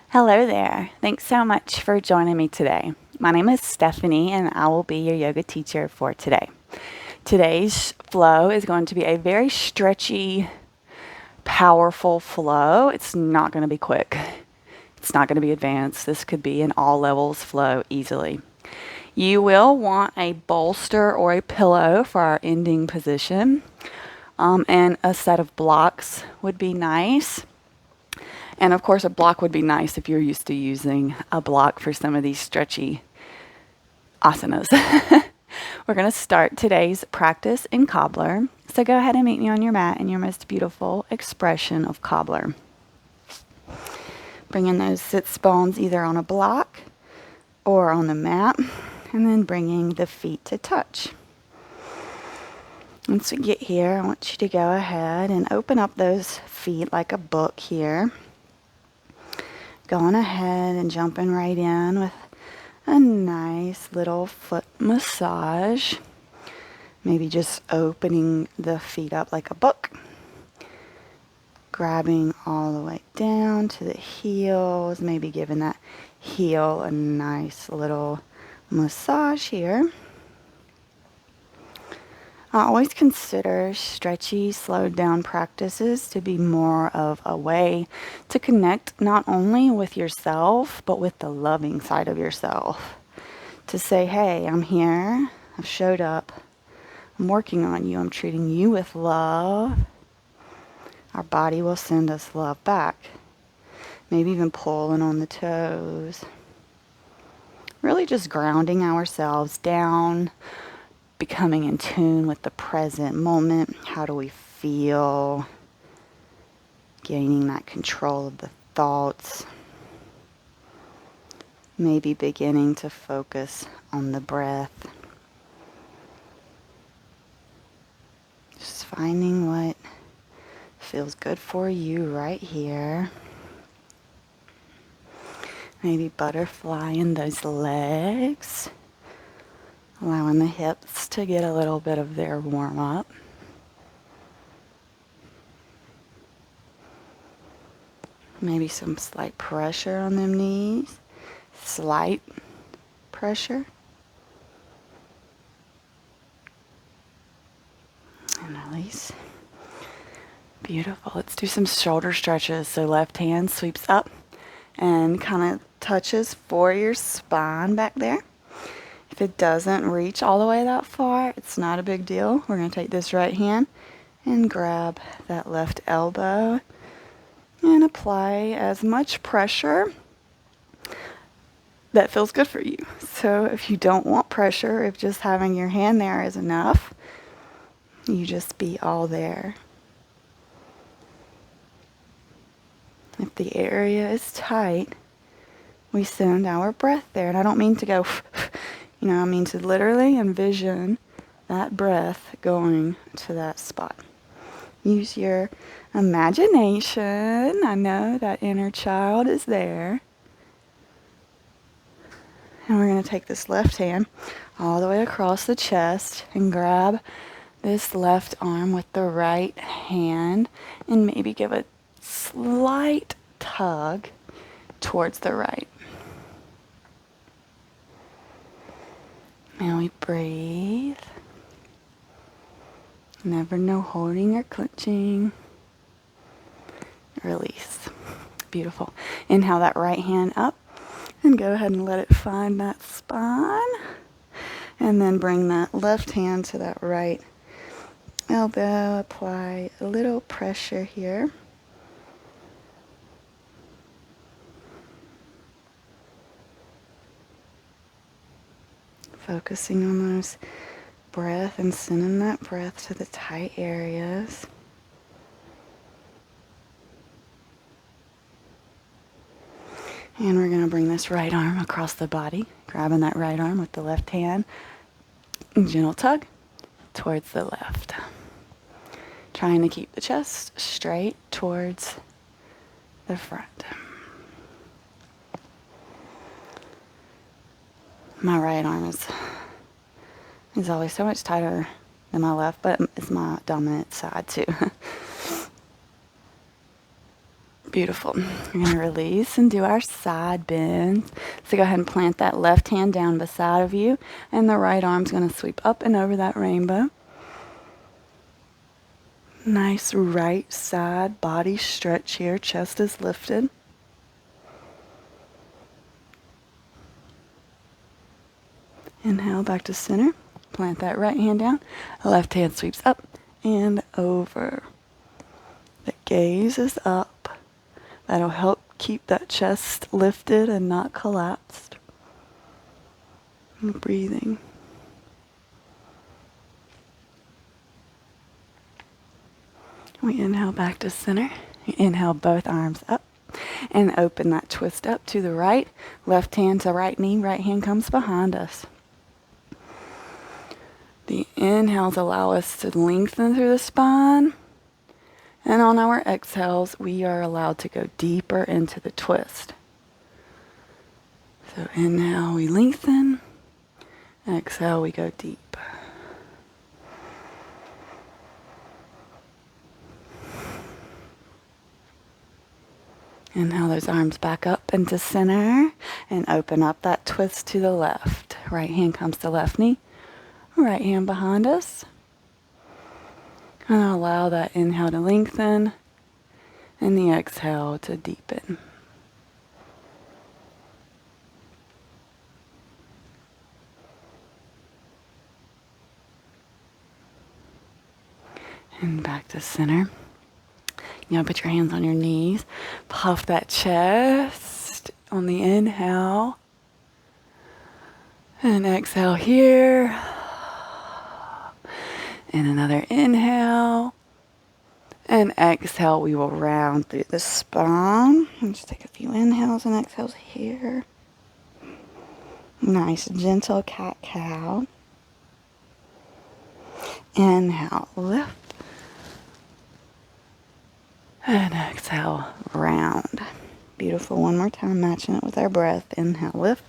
Hello there. Thanks so much for joining me today. My name is Stephanie and I will be your yoga teacher for today. Today's flow is going to be a very stretchy, powerful flow. It's not going to be quick. It's not going to be advanced. This could be an all levels flow easily. You will want a bolster or a pillow for our ending position, and a set of blocks would be nice. And of course, a block would be nice if you're used to using a block for some of these stretchy asanas. We're going to start today's practice in cobbler. So go ahead and meet me on your mat in your most beautiful expression of cobbler. Bringing those sits bones either on a block or on the mat, and then bringing the feet to touch. Once we get here, I want you to go ahead and open up those feet like a book here. Going ahead and jumping right in with a nice little foot massage. Maybe just opening the feet up like a book. Grabbing all the way down to the heels. Maybe giving that heel a nice little massage here. I always consider stretchy, slowed down practices to be more of a way to connect not only with yourself, but with the loving side of yourself. To say, hey, I'm here, I've showed up, I'm working on you, I'm treating you with love. Our body will send us love back. Maybe even pulling on the toes. Really just grounding ourselves down, becoming in tune with the present moment. How do we feel? Gaining that control of the thoughts. Maybe beginning to focus on the breath. Just finding what feels good for you right here. Maybe butterflying those legs. Allowing the hips to get a little bit of their warm up. Maybe some slight pressure on them knees. Slight pressure. And release. Beautiful. Let's do some shoulder stretches. So left hand sweeps up and kind of touches for your spine back there. If it doesn't reach all the way that far, it's not a big deal. We're going to take this right hand and grab that left elbow and apply as much pressure that feels good for you. So if you don't want pressure, if just having your hand there is enough, you just be all there. If the area is tight, we send our breath there. And I don't mean to go, I mean to literally envision that breath going to that spot. Use your imagination. I know that inner child is there. And we're going to take this left hand all the way across the chest and grab this left arm with the right hand and maybe give a slight tug towards the right. And we breathe. Never no holding or clenching. Release. Beautiful. Inhale that right hand up and go ahead and let it find that spine. And then bring that left hand to that right elbow. Apply a little pressure here. Focusing on those breath and sending that breath to the tight areas. And we're going to bring this right arm across the body, grabbing that right arm with the left hand. Gentle tug towards the left. Trying to keep the chest straight towards the front. My right arm is always so much tighter than my left, but it's my dominant side too. Beautiful. We're going to release and do our side bends. So go ahead and plant that left hand down beside of you, and the right arm's going to sweep up and over that rainbow. Nice right side body stretch here. Chest is lifted. Inhale back to center. Plant that right hand down. Left hand sweeps up and over. The gaze is up. That'll help keep that chest lifted and not collapsed. And breathing. We inhale back to center. Inhale both arms up and open that twist up to the right. Left hand to right knee. Right hand comes behind us. The inhales allow us to lengthen through the spine. And on our exhales, we are allowed to go deeper into the twist. So inhale, we lengthen. Exhale, we go deep. Inhale those arms back up into center and open up that twist to the left. Right hand comes to left knee. Right hand behind us. And allow that inhale to lengthen and the exhale to deepen. And back to center. Now put your hands on your knees. Puff that chest on the inhale. And exhale here. And another inhale. And exhale, we will round through the spine. And just take a few inhales and exhales here. Nice, gentle cat-cow. Inhale, lift. And exhale, round. Beautiful. One more time, matching it with our breath. Inhale, lift.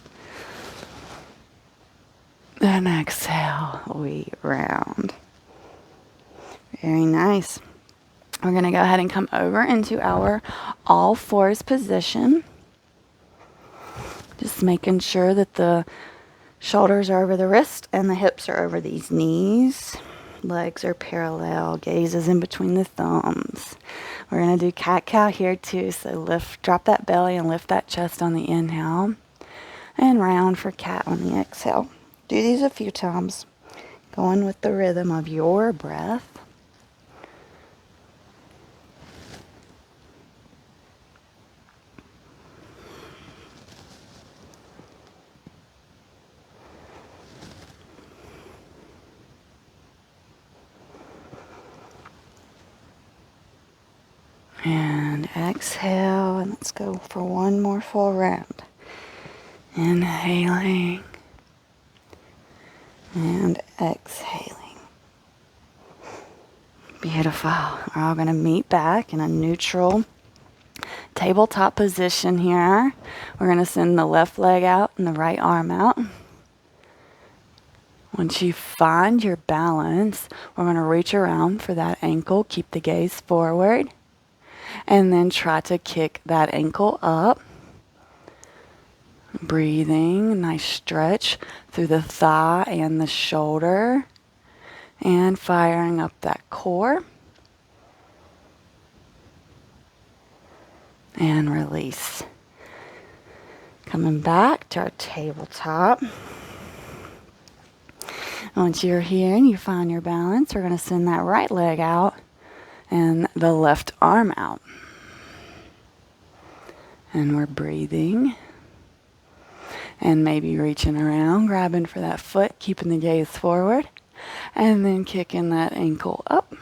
And exhale, we round. Very nice. We're going to go ahead and come over into our all fours position. Just making sure that the shoulders are over the wrist and the hips are over these knees. Legs are parallel, gaze is in between the thumbs. We're going to do cat-cow here too. So drop that belly and lift that chest on the inhale. And round for cat on the exhale. Do these a few times, going with the rhythm of your breath. And exhale, and let's go for one more full round. Inhaling and exhaling. Beautiful. We're all going to meet back in a neutral tabletop position here. We're going to send the left leg out and the right arm out. Once you find your balance, we're going to reach around for that ankle. Keep the gaze forward. And then try to kick that ankle up. Breathing, nice stretch through the thigh and the shoulder. And firing up that core. And release. Coming back to our tabletop. Once you're here and you find your balance, we're going to send that right leg out and the left arm out. And we're breathing. And maybe reaching around, grabbing for that foot, keeping the gaze forward. And then kicking that ankle up.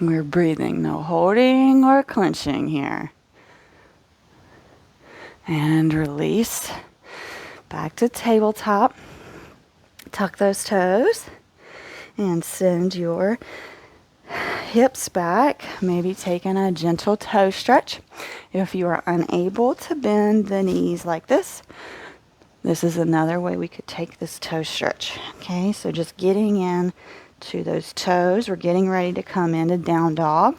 We're breathing, no holding or clenching here. And release. Back to tabletop. Tuck those toes. And send your hips back, maybe taking a gentle toe stretch. If you are unable to bend the knees like this is another way we could take this toe stretch. Okay, so just getting in to those toes. We're getting ready to come into down dog.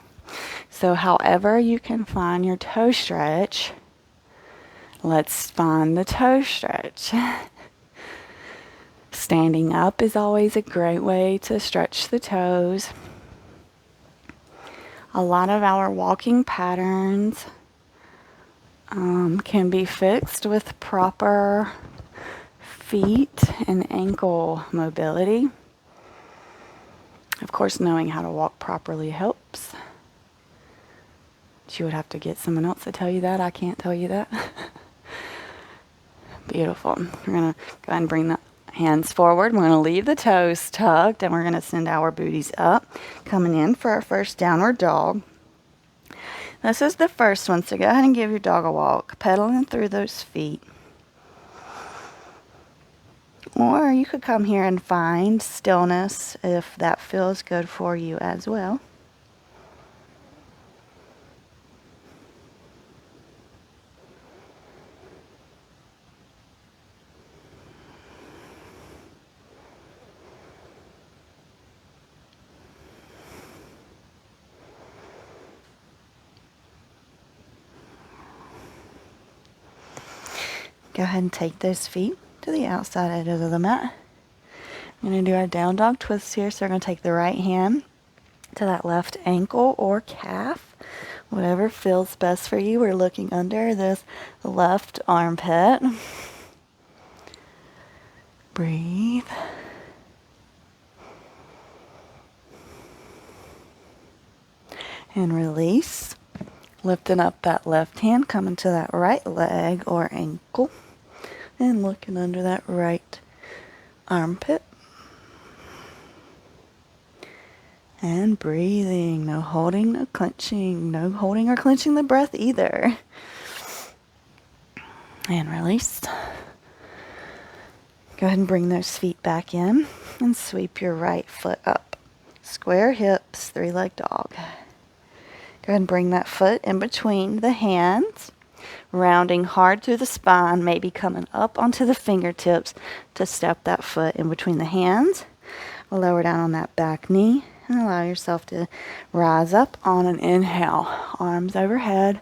So however you can find your toe stretch, let's find the toe stretch. Standing up is always a great way to stretch the toes. A lot of our walking patterns can be fixed with proper feet and ankle mobility. Of course, knowing how to walk properly helps. But you would have to get someone else to tell you that. I can't tell you that. Beautiful. We're going to go ahead and bring the hands forward. We're going to leave the toes tucked, and we're going to send our booties up, coming in for our first downward dog. This is the first one, so go ahead and give your dog a walk, pedaling through those feet. Or you could come here and find stillness if that feels good for you as well. Go ahead and take those feet to the outside edges of the mat. I'm going to do our down dog twist here. So we're going to take the right hand to that left ankle or calf, whatever feels best for you. We're looking under this left armpit. Breathe. And release. Lifting up that left hand, coming to that right leg or ankle. And looking under that right armpit. And breathing. No holding, no clenching. No holding or clenching the breath either. And release. Go ahead and bring those feet back in. And sweep your right foot up. Square hips, three-leg dog. Go ahead and bring that foot in between the hands. Rounding hard through the spine, maybe coming up onto the fingertips to step that foot in between the hands. Lower down on that back knee and allow yourself to rise up on an inhale. Arms overhead.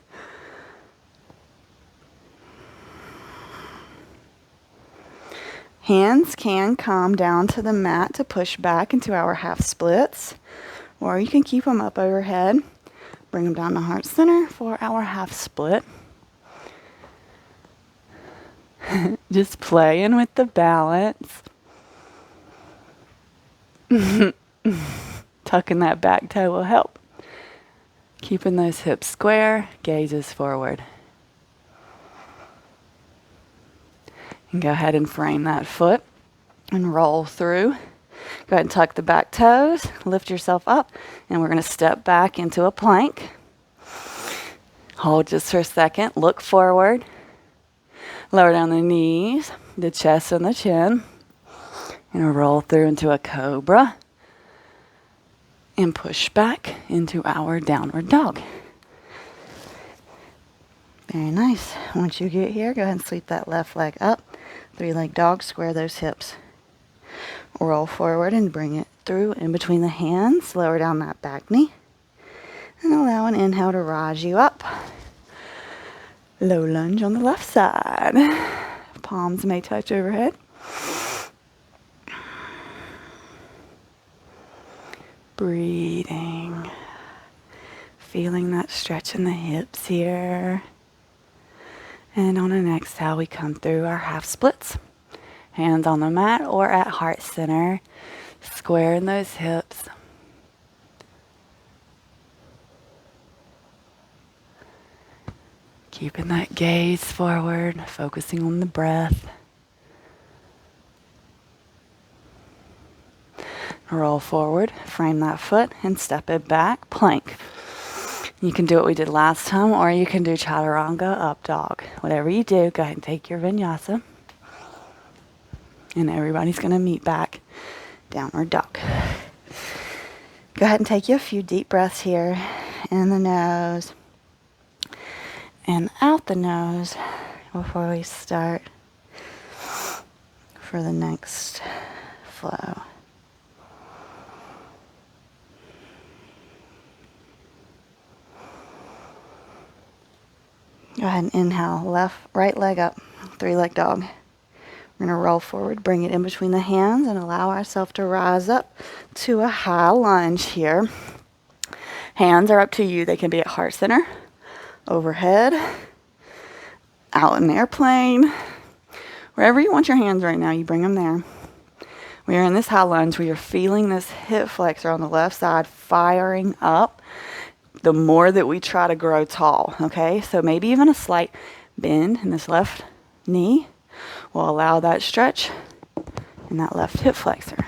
Hands can come down to the mat to push back into our half splits, or you can keep them up overhead. Bring them down to heart center for our half split. Just playing with the balance. Tucking that back toe will help. Keeping those hips square, gazes forward. And go ahead and frame that foot and roll through. Go ahead and tuck the back toes, lift yourself up, and we're going to step back into a plank. Hold just for a second, look forward. Lower down the knees, the chest and the chin. And roll through into a cobra. And push back into our downward dog. Very nice. Once you get here, go ahead and sweep that left leg up. Three-leg dog, square those hips. Roll forward and bring it through in between the hands. Lower down that back knee. And allow an inhale to rise you up. Low lunge on the left side. Palms may touch overhead. Breathing. Feeling that stretch in the hips here. And on an exhale, we come through our half splits. Hands on the mat or at heart center. Squaring those hips. Keeping that gaze forward, focusing on the breath. Roll forward, frame that foot, and step it back, plank. You can do what we did last time, or you can do chaturanga, up dog. Whatever you do, go ahead and take your vinyasa. And everybody's going to meet back, downward dog. Go ahead and take you a few deep breaths here, in the nose, and out the nose, before we start for the next flow. Go ahead and inhale, right leg up, 3-leg dog. We're going to roll forward, bring it in between the hands, and allow ourselves to rise up to a high lunge here. Hands are up to you. They can be at heart center, overhead, out in an airplane. Wherever you want your hands right now, you bring them there. We are in this high lunge. We are feeling this hip flexor on the left side firing up the more that we try to grow tall, okay? So maybe even a slight bend in this left knee will allow that stretch in that left hip flexor.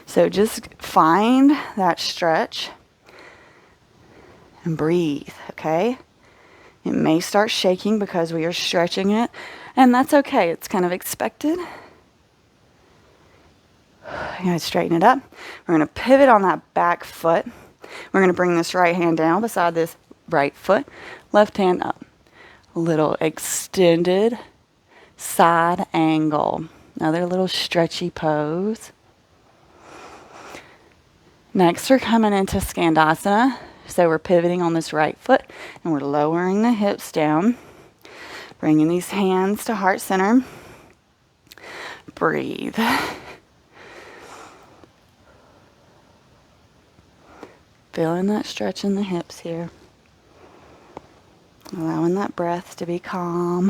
So just find that stretch and breathe, okay? It may start shaking because we are stretching it, and that's okay. It's kind of expected. I'm going to straighten it up. We're going to pivot on that back foot. We're going to bring this right hand down beside this right foot, left hand up. A little extended side angle. Another little stretchy pose. Next, we're coming into Skandasana. So we're pivoting on this right foot and we're lowering the hips down. Bringing these hands to heart center. Breathe. Feeling that stretch in the hips here. Allowing that breath to be calm.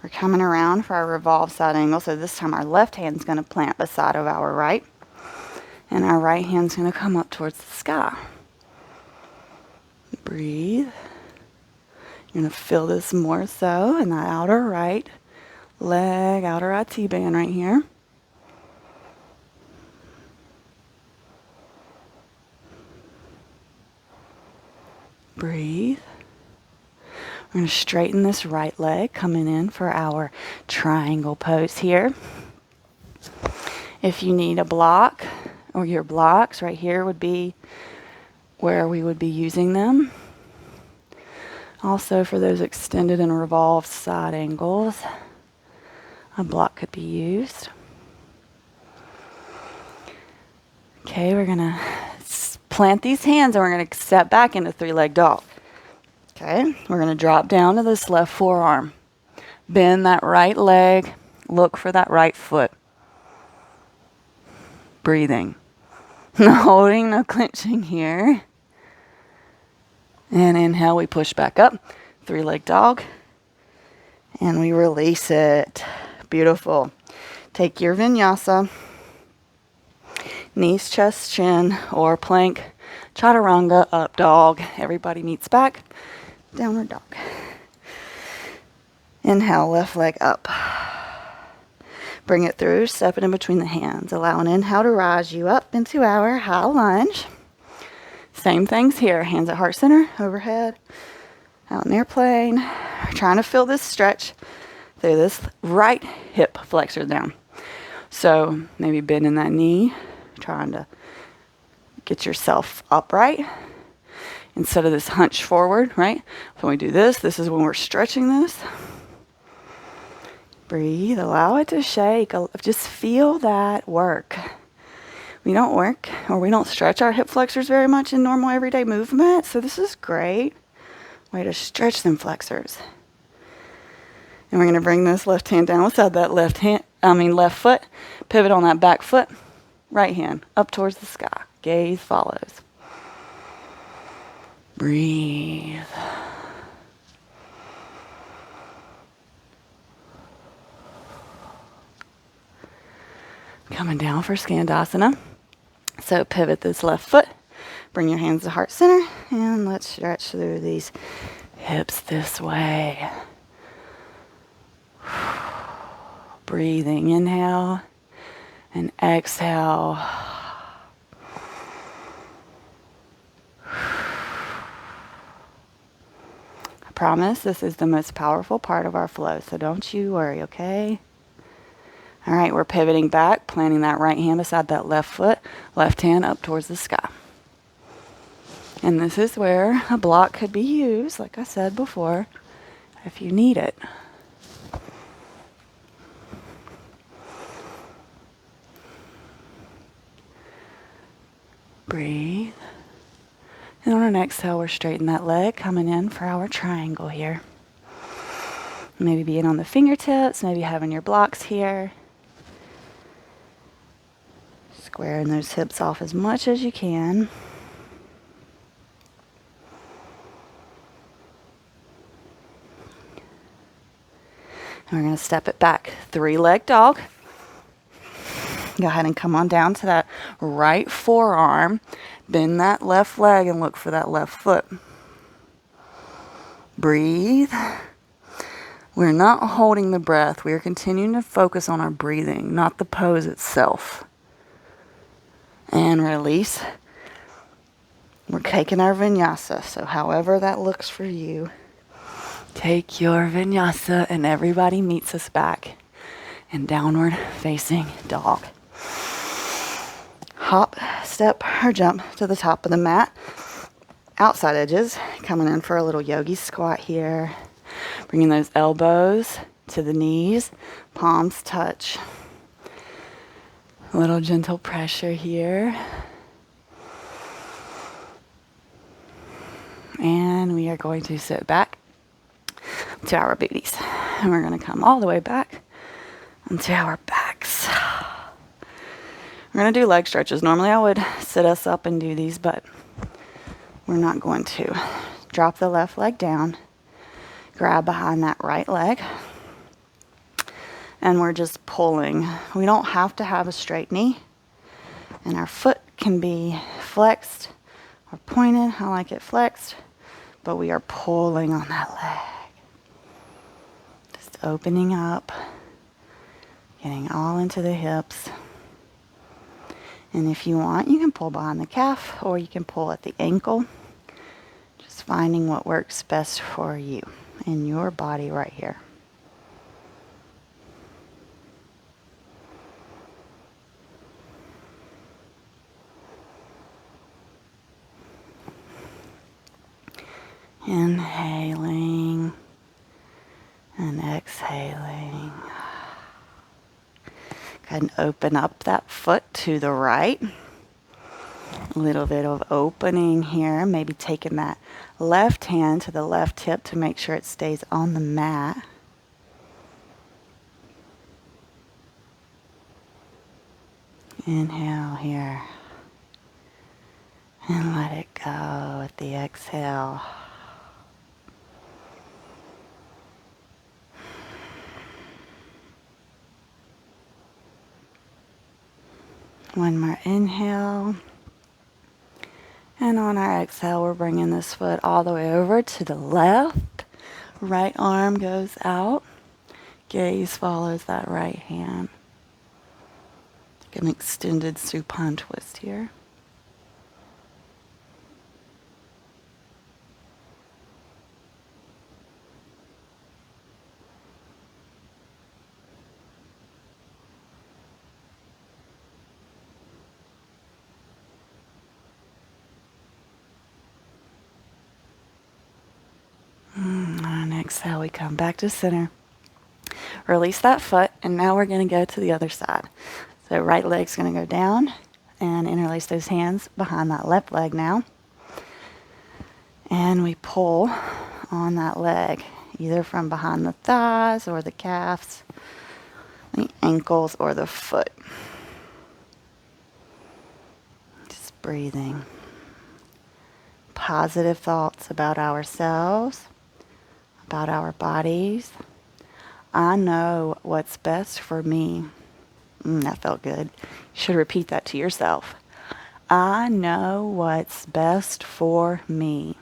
We're coming around for our revolve side angle. So this time our left hand's going to plant beside of our right. And our right hand's going to come up towards the sky. Breathe. You're going to feel this more so in that outer right leg, outer IT band right here. Breathe. We're going to straighten this right leg, coming in for our triangle pose here. If you need a block, or your blocks, right here would be where we would be using them. Also for those extended and revolved side angles, a block could be used. Okay, we're going to plant these hands and we're going to step back into 3-leg dog. Okay, we're going to drop down to this left forearm. Bend that right leg. Look for that right foot. Breathing. No holding, no clenching here. And inhale, we push back up. 3-leg dog. And we release it. Beautiful. Take your vinyasa. Knees, chest, chin, or plank. Chaturanga, up dog. Everybody meets back. Downward dog. Inhale, left leg up. Bring it through, step it in between the hands. Allow an inhale to rise you up into our high lunge. Same things here. Hands at heart center, overhead, out in airplane. We're trying to feel this stretch through this right hip flexor down. So maybe bending that knee, trying to get yourself upright instead of this hunch forward, right? So when we do this, this is when we're stretching this. Breathe, allow it to shake. Just feel that work. We don't work or we don't stretch our hip flexors very much in normal everyday movement. So this is great way to stretch them flexors. And we're going to bring this left hand down. Let's have that left foot. Pivot on that back foot. Right hand up towards the sky. Gaze follows. Breathe. Coming down for Skandasana. So pivot this left foot. Bring your hands to heart center. And let's stretch through these hips this way. Breathing. Inhale. And exhale. I promise this is the most powerful part of our flow. So don't you worry, okay? All right, we're pivoting back, planting that right hand beside that left foot, left hand up towards the sky. And this is where a block could be used, like I said before, if you need it. Breathe. And on our exhale, we're straightening that leg, coming in for our triangle here. Maybe being on the fingertips, maybe having your blocks here. Squaring those hips off as much as you can. And we're going to step it back. 3-leg dog. Go ahead and come on down to that right forearm. Bend that left leg and look for that left foot. Breathe. We're not holding the breath. We are continuing to focus on our breathing, not the pose itself. And release. We're taking our vinyasa. So however that looks for you, take your vinyasa, and everybody meets us back in downward facing dog. Hop, step, or jump to the top of the mat. Outside edges, coming in for a little yogi squat here. Bringing those elbows to the knees, palms touch. A little gentle pressure here. And we are going to sit back to our booties. And we're going to come all the way back onto our backs. We're going to do leg stretches. Normally I would sit us up and do these, but we're not going to. Drop the left leg down. Grab behind that right leg. And we're just pulling. We don't have to have a straight knee. And our foot can be flexed or pointed. I like it flexed. But we are pulling on that leg. Just opening up. Getting all into the hips. And if you want, you can pull behind the calf or you can pull at the ankle. Just finding what works best for you in your body right here. Inhaling and exhaling. Go ahead and open up that foot to the right. A little bit of opening here. Maybe taking that left hand to the left hip to make sure it stays on the mat. Inhale here. And let it go with the exhale. One more inhale. And on our exhale, we're bringing this foot all the way over to the left. Right arm goes out. Gaze follows that right hand. Take an extended supine twist here. On exhale, we come back to center. Release that foot, and now we're going to go to the other side. So right leg's going to go down and interlace those hands behind that left leg now. And we pull on that leg, either from behind the thighs or the calves, the ankles or the foot. Just breathing. Positive thoughts about ourselves, about our bodies. I know what's best for me. That felt good. You should repeat that to yourself. I know what's best for me.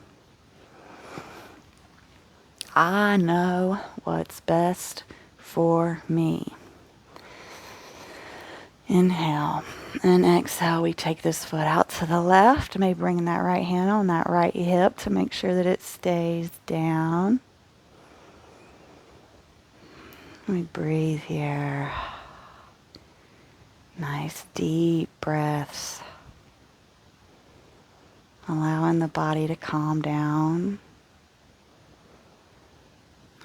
I know what's best for me. Inhale and exhale. We take this foot out to the left. Maybe bringing that right hand on that right hip to make sure that it stays down. We breathe here. Nice deep breaths. Allowing the body to calm down.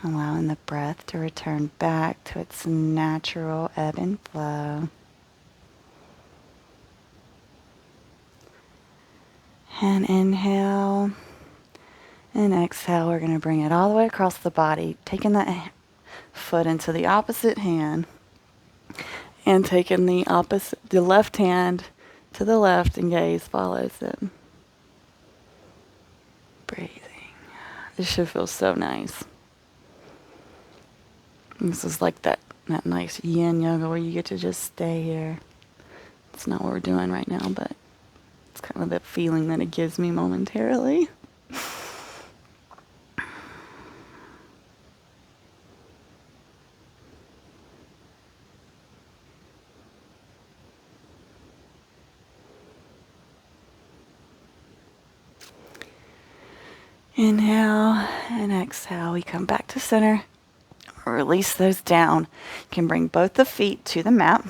Allowing the breath to return back to its natural ebb and flow. And inhale and exhale. We're going to bring it all the way across the body, taking that foot into the opposite hand and taking the left hand to the left, and gaze follows it. Breathing. This should feel so nice. This is like that nice yin yoga where you get to just stay here. It's not what we're doing right now, but it's kind of the feeling that it gives me momentarily. Inhale and exhale. We come back to center. Release those down. You can bring both the feet to the mat.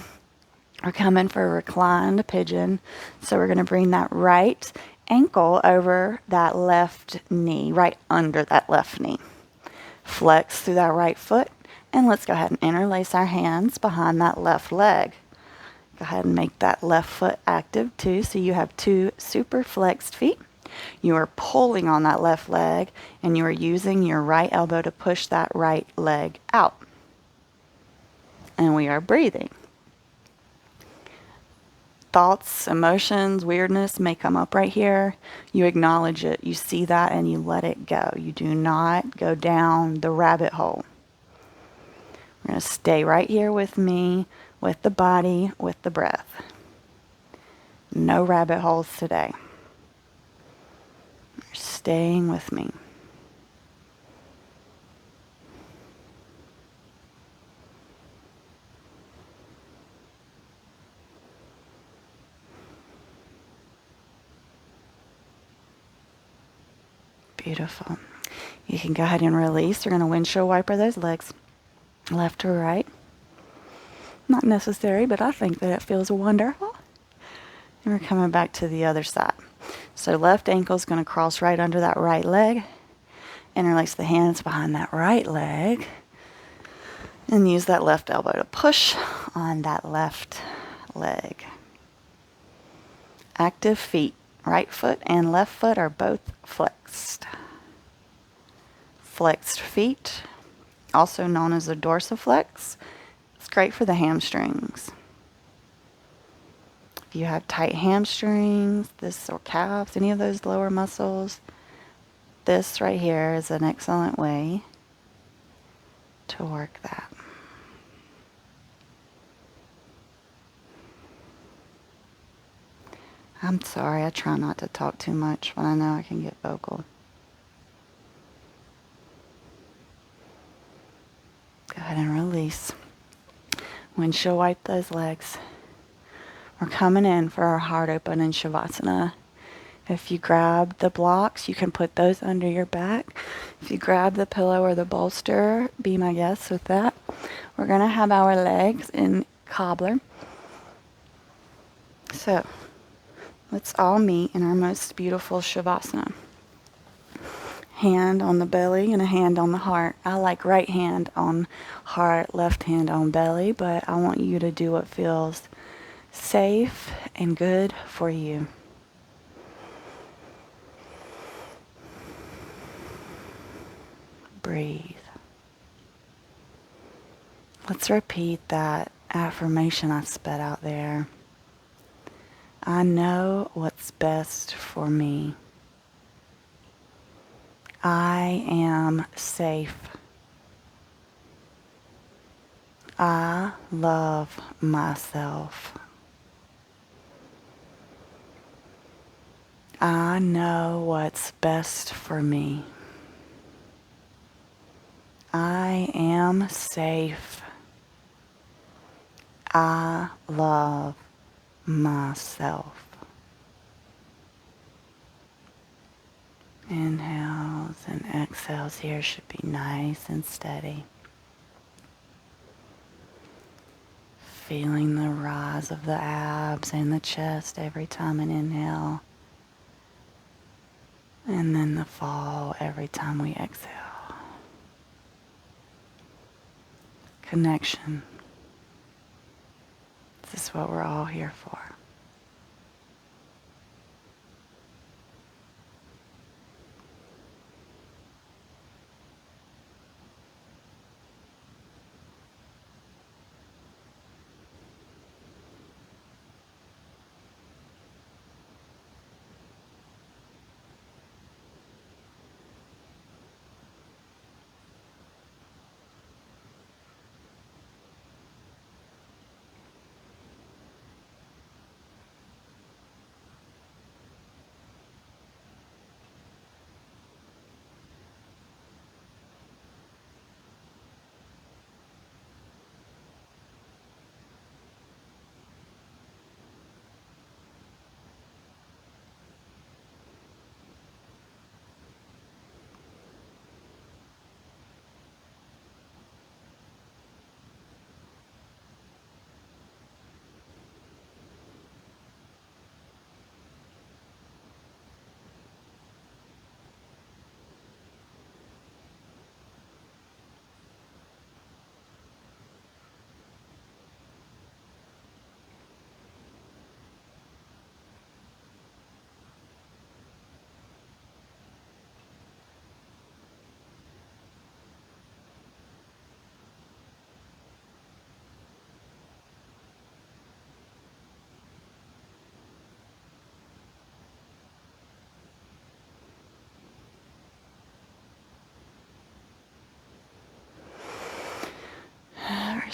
We're coming for a reclined pigeon. So we're going to bring that right ankle over that left knee, right under that left knee. Flex through that right foot. And let's go ahead and interlace our hands behind that left leg. Go ahead and make that left foot active too. So you have two super flexed feet. You are pulling on that left leg, and you are using your right elbow to push that right leg out. And we are breathing. Thoughts, emotions, weirdness may come up right here. You acknowledge it. You see that and you let it go. You do not go down the rabbit hole. We're going to stay right here with me, with the body, with the breath. No rabbit holes today. You're staying with me. Beautiful. You can go ahead and release. You're going to windshield wiper those legs, left to right. Not necessary, but I think that it feels wonderful. And we're coming back to the other side. So left ankle is going to cross right under that right leg. Interlace the hands behind that right leg. And use that left elbow to push on that left leg. Active feet. Right foot and left foot are both flexed. Flexed feet, also known as a dorsiflex. It's great for the hamstrings. If you have tight hamstrings, or calves, any of those lower muscles, this right here is an excellent way to work that. I'm sorry, I try not to talk too much when I know I can get vocal. Go ahead and release. Windshield wipe those legs. We're coming in for our heart open in Shavasana. If you grab the blocks, you can put those under your back. If you grab the pillow or the bolster, be my guest with that. We're going to have our legs in cobbler. So, let's all meet in our most beautiful Shavasana. Hand on the belly and a hand on the heart. I like right hand on heart, left hand on belly, but I want you to do what feels safe and good for you. Breathe. Let's repeat that affirmation I spit out there. I know what's best for me. I am safe. I love myself. I know what's best for me. I am safe. I love myself. Inhales and exhales here should be nice and steady. Feeling the rise of the abs and the chest every time an inhale. And then the fall every time we exhale. Connection. This is what we're all here for.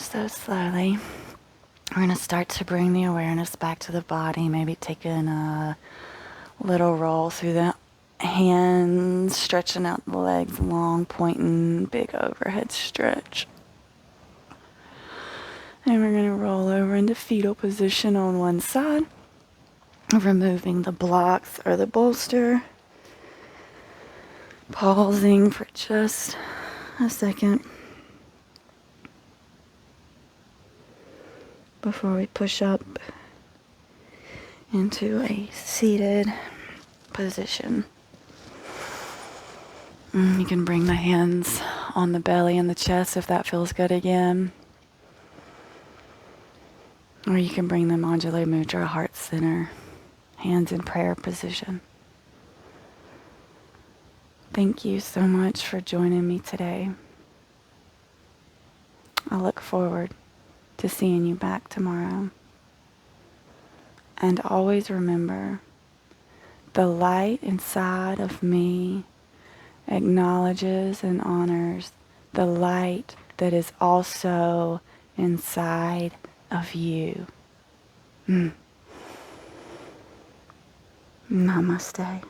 So slowly, we're going to start to bring the awareness back to the body, maybe taking a little roll through the hands, stretching out the legs long, pointing, big overhead stretch. And we're going to roll over into fetal position on one side, removing the blocks or the bolster. Pausing for just a second before we push up into a seated position. You can bring the hands on the belly and the chest if that feels good again. Or you can bring the Anjali Mudra, heart center, hands in prayer position. Thank you so much for joining me today. I look forward to seeing you back tomorrow. And always remember, the light inside of me acknowledges and honors the light that is also inside of you. Namaste.